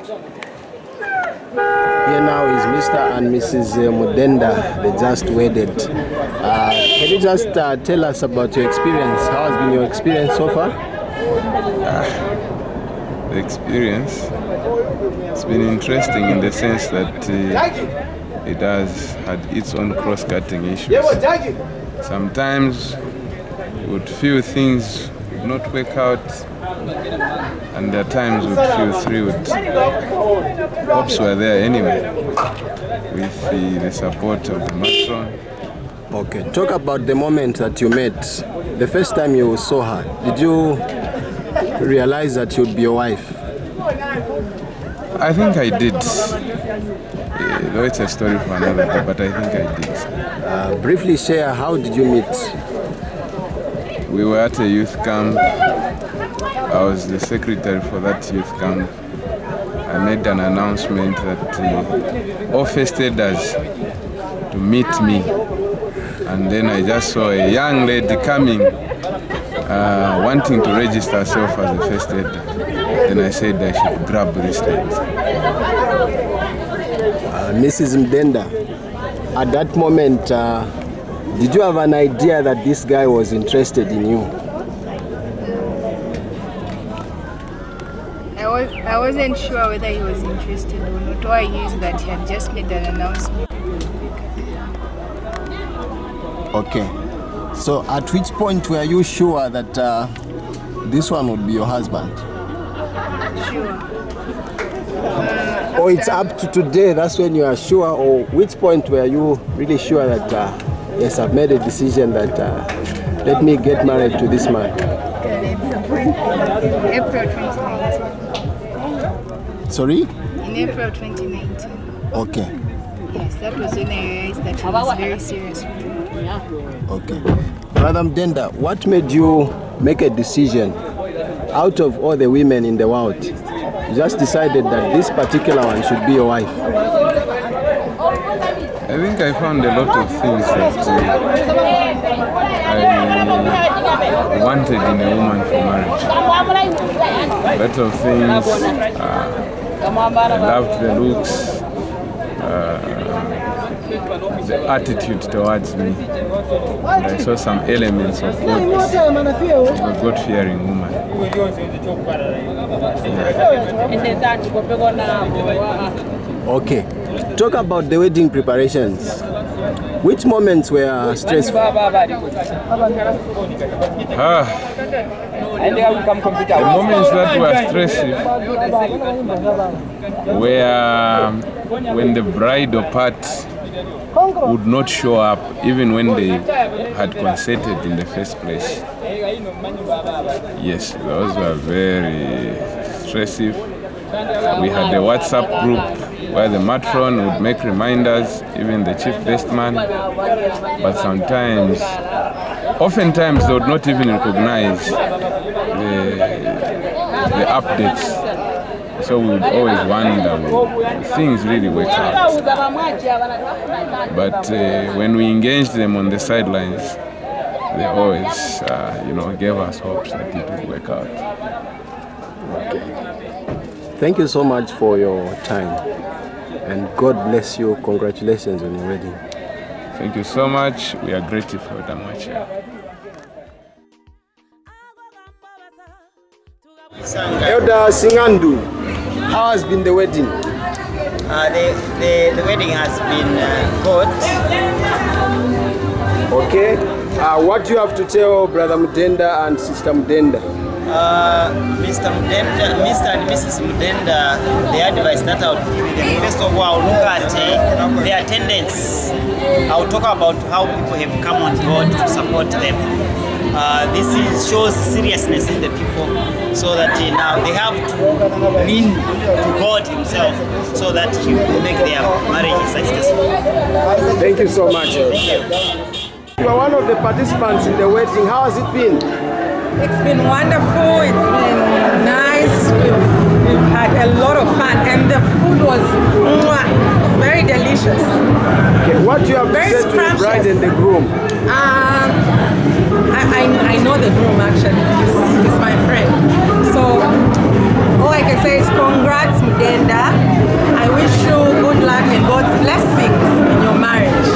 Here now is Mr. and Mrs. Bulanda. They just wedded. Can you just tell us about your experience? How has been your experience so far? The experience has been interesting in the sense that it has had its own cross-cutting issues. Sometimes you would feel things would not work out, and there are times you would feel thrilled. Hopes were there anyway, with the support of the matron. Okay, talk about the moment that you met. The first time you saw her, did you realize that you'd be your wife? I think I did. Though it's a story for another day, but I think I did. Briefly share, how did you meet? We were at a youth camp. I was the secretary for that youth camp. I made an announcement that all first aiders to meet me. And then I just saw a young lady coming, wanting to register herself as a first aider. Then I said I should grab this lady. Mrs. Bulanda, at that moment, did you have an idea that this guy was interested in you? I wasn't sure whether he was interested or not. All I knew is that he had just made an announcement. Okay. So at which point were you sure that this one would be your husband? Sure. Or it's up to today, that's when you are sure, or which point were you really sure that, yes, I've made a decision that let me get married to this man? April 2019. Sorry? In April 2019. Okay. Yes, that was when I realized that he was very serious with me. Okay. Brother Bulanda, what made you make a decision out of all the women in the world? You just decided that this particular one should be your wife? I think I found a lot of things that I wanted in a woman for marriage. A lot of things. I loved the looks, the attitude towards me. And I saw some elements of a God-fearing woman. Okay. Talk about the wedding preparations. Which moments were stressful? The moments that were stressful were when the bridal part would not show up, even when they had concerted in the first place. Yes, those were very stressful. We had a WhatsApp group where the matron would make reminders, even the chief best man. But oftentimes they would not even recognize the updates. So we would always wonder, will things really work out? But when we engaged them on the sidelines, they always, gave us hopes that it would work out. Okay. Thank you so much for your time, and God bless you. Congratulations on your wedding. Thank you so much. We are grateful for that much. Elder Singandu, how has been the wedding? The wedding has been good. Okay. What do you have to tell Brother Bulanda and Sister Bulanda? Mr. and Mrs. Bulanda, the advice that I would give them, first of all, I'll look at the attendance. I'll talk about how people have come on board to support them. This shows seriousness in the people, so that now they have to lean to God Himself, so that He will make their marriage successful. Thank you so much. Thank you. You are one of the participants in the wedding. How has it been? It's been wonderful. It's been nice. We've had a lot of fun, and the food was very delicious. Okay, what do you have to say to the bride and the groom? I know the groom actually. He's my friend. So all I can can say is congrats, Mudenda. I wish you good luck and God's blessings in your marriage.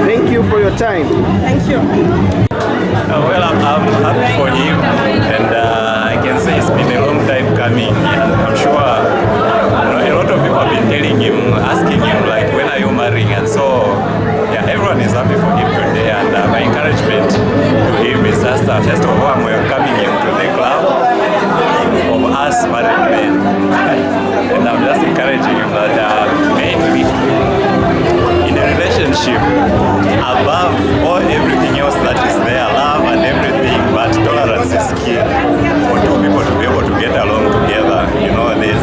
Thank you for your time. Thank you. Well, I'm happy for him, and I can say it's been a long time coming. Yeah, I'm sure a lot of people have been telling him, asking him, like, when are you marrying? And so, yeah, everyone is happy for him today. And my encouragement to him is just, first of all, I'm welcoming him to the club of us married men. And I'm just encouraging him that mainly in a relationship, above all everything else that is there, love and everything, but tolerance is key for two people to be able to get along together. You know, there's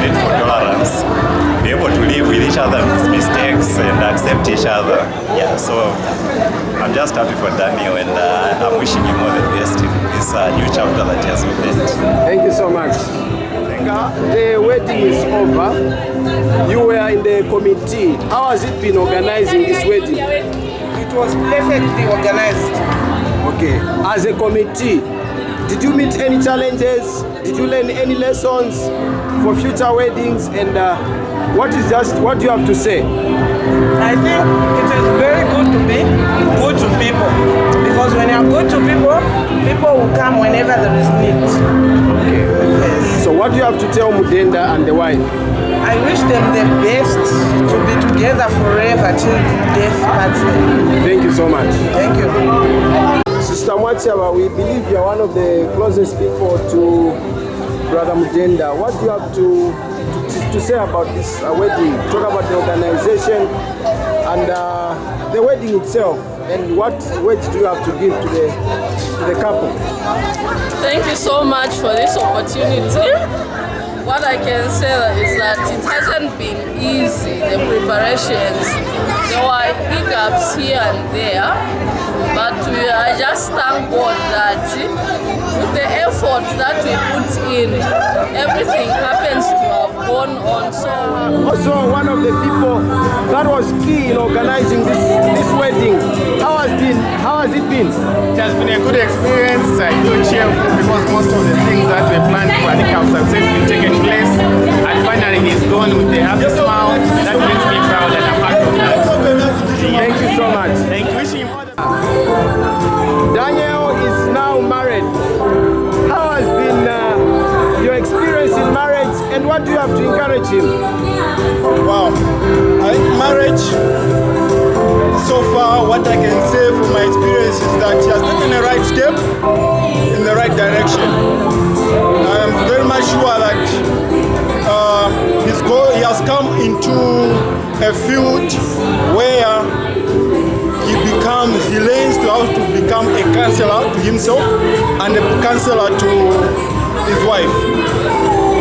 need for tolerance, be able to live with each other's mistakes and accept each other. Yeah, so I'm just happy for Daniel, and I'm wishing him all the best in this new chapter that he has opened. Thank you so much. The wedding is over. You were in the committee. How has it been organizing this wedding? It was perfectly organized. Okay. As a committee, did you meet any challenges? Did you learn any lessons for future weddings? And what do you have to say? I think it is very good to be good to people. Because when you're good to people, people will come whenever there is need. Okay. Yes. So what do you have to tell Mudenda and the wife? I wish them the best, to be together forever till death parts them. Thank you so much. Thank you. Sister Mwachaba, we believe you are one of the closest people to Brother Mudenda. What do you have to say about this wedding? Talk about the organization and the wedding itself, and what words do you have to give to the couple? Thank you so much for this opportunity. What I can say is that it hasn't been easy, the preparations. There were hiccups here and there, but I just thank God that with the effort that we put in, everything happens to have gone on. So also one of the people that was key in organizing this wedding. How has it been? It has been a good experience. I feel cheerful because most of the things that we planned for, I think, have successfully taken place. And finally, he's gone with a happy smile. That makes me proud, and I'm happy with that. Thank you so much. Thank you. Wishing him all the Daniel is now married. How has been your experience in marriage, and what do you have to encourage him? Wow, I think marriage, so far, what I can say from my experience is that he has taken the right step in the right direction. I am very much sure that he has come into a field where he learns how to become a counselor to himself and a counselor to his wife.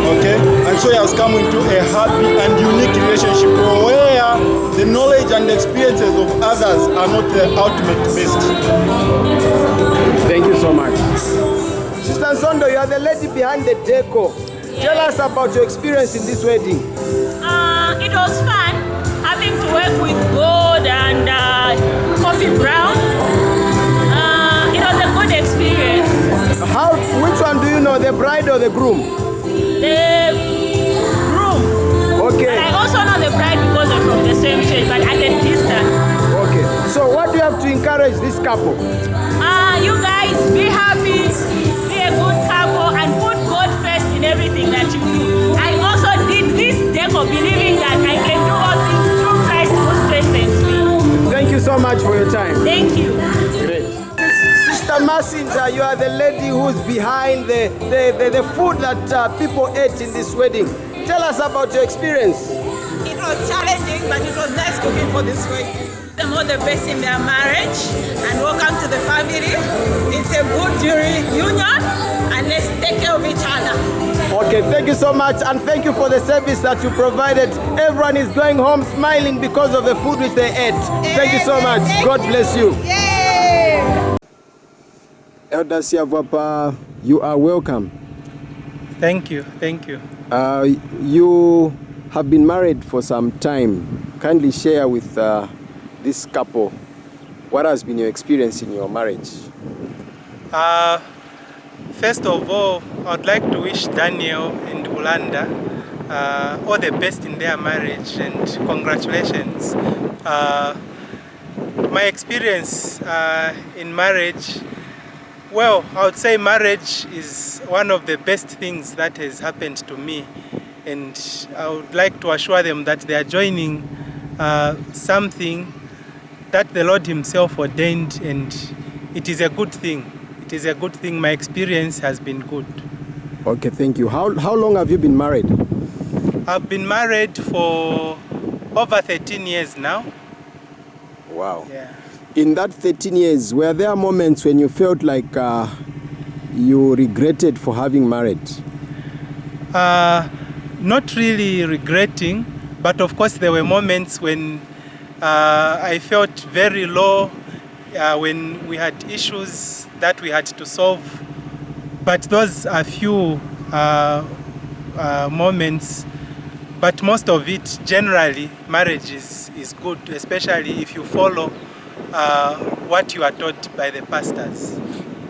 Okay, and so he has come into a happy and unique relationship where the knowledge and experiences of others are not the ultimate best. Thank you so much. Sister Nsondo, you are the lady behind the deco. Tell us about your experience in this wedding. It was fun having to work with gold and coffee brown. It was a good experience. Which one do you know, the bride or the groom? The groom. Okay. And I also know the bride because they're from the same church, but at a distance. Okay. So what do you have to encourage this couple? You guys, be happy, be a good couple, and put God first in everything that you do. I also did this deco believing that I can do all things through Christ who strengthens me. Thank you so much for your time. Thank you. Great. Sister Masinja, you are the lady who's behind the food that people ate in this wedding. Tell us about your experience. It was challenging, but it was nice cooking for this wedding. Them all the best in their marriage, and welcome to the family. It's a good union, and let's take care of each other. Okay, thank you so much, and thank you for the service that you provided. Everyone is going home smiling because of the food which they ate. Thank you so much. God bless you. Elder Siavapa, you are welcome. Thank you, thank you. You have been married for some time. Kindly share with this couple what has been your experience in your marriage. First of all, I'd like to wish Daniel and Bulanda all the best in their marriage and congratulations. My experience in marriage, well, I would say marriage is one of the best things that has happened to me, and I would like to assure them that they are joining something that the Lord Himself ordained, and it is a good thing. It is a good thing. My experience has been good. Okay, thank you. How long have you been married? I've been married for over 13 years now. Wow. Yeah. In that 13 years, were there moments when you felt like you regretted for having married? Not really regretting, but of course there were moments when I felt very low, when we had issues that we had to solve. But those are few moments. But most of it, generally, marriage is good, especially if you follow what you are taught by the pastors.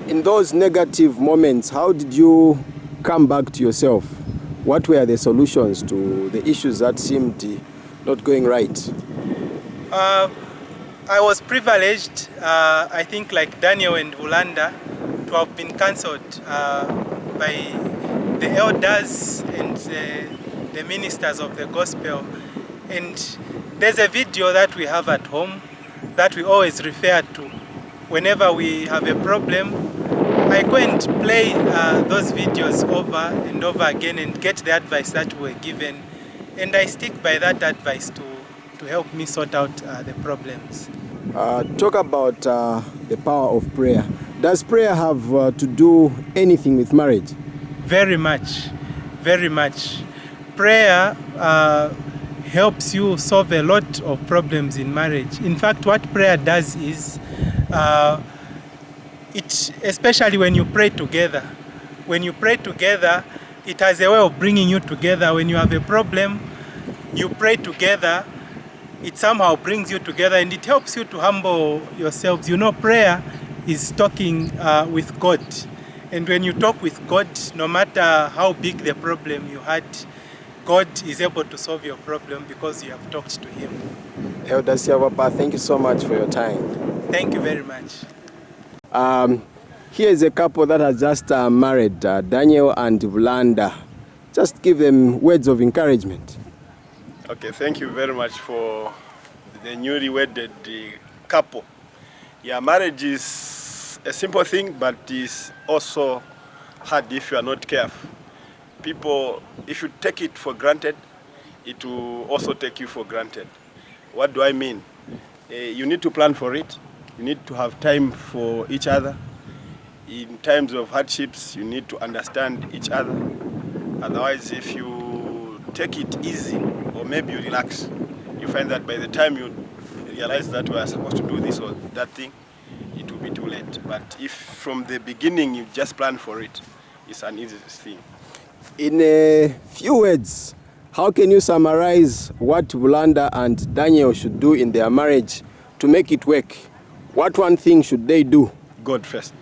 In those negative moments, how did you come back to yourself? What were the solutions to the issues that seemed not going right? I was privileged, I think like Daniel and Bulanda, to have been cancelled by the elders and the ministers of the gospel. And there's a video that we have at home that we always refer to. Whenever we have a problem, I go and play those videos over and over again and get the advice that we were given. And I stick by that advice to help me sort out the problems. Talk about the power of prayer. Does prayer have to do anything with marriage? Very much, very much. Prayer helps you solve a lot of problems in marriage. In fact, what prayer does is, especially when you pray together, it has a way of bringing you together. When you have a problem, you pray together, it somehow brings you together, and it helps you to humble yourselves. You know, prayer is talking with God. And when you talk with God, no matter how big the problem you had, God is able to solve your problem because you have talked to Him. Elder Siavapa, thank you so much for your time. Thank you very much. Here is a couple that has just married, Daniel and Bulanda. Just give them words of encouragement. Okay, thank you very much for the newly wedded couple. Yeah, marriage is a simple thing, but it's also hard if you are not careful. People, if you take it for granted, it will also take you for granted. What do I mean? You need to plan for it. You need to have time for each other. In times of hardships, you need to understand each other. Otherwise, if you take it easy, or maybe you relax, you find that by the time you realize that we are supposed to do this or that thing, it will be too late. But if from the beginning you just plan for it, it's an easy thing. In a few words, how can you summarize what Bulanda and Daniel should do in their marriage to make it work? What one thing should they do? God first.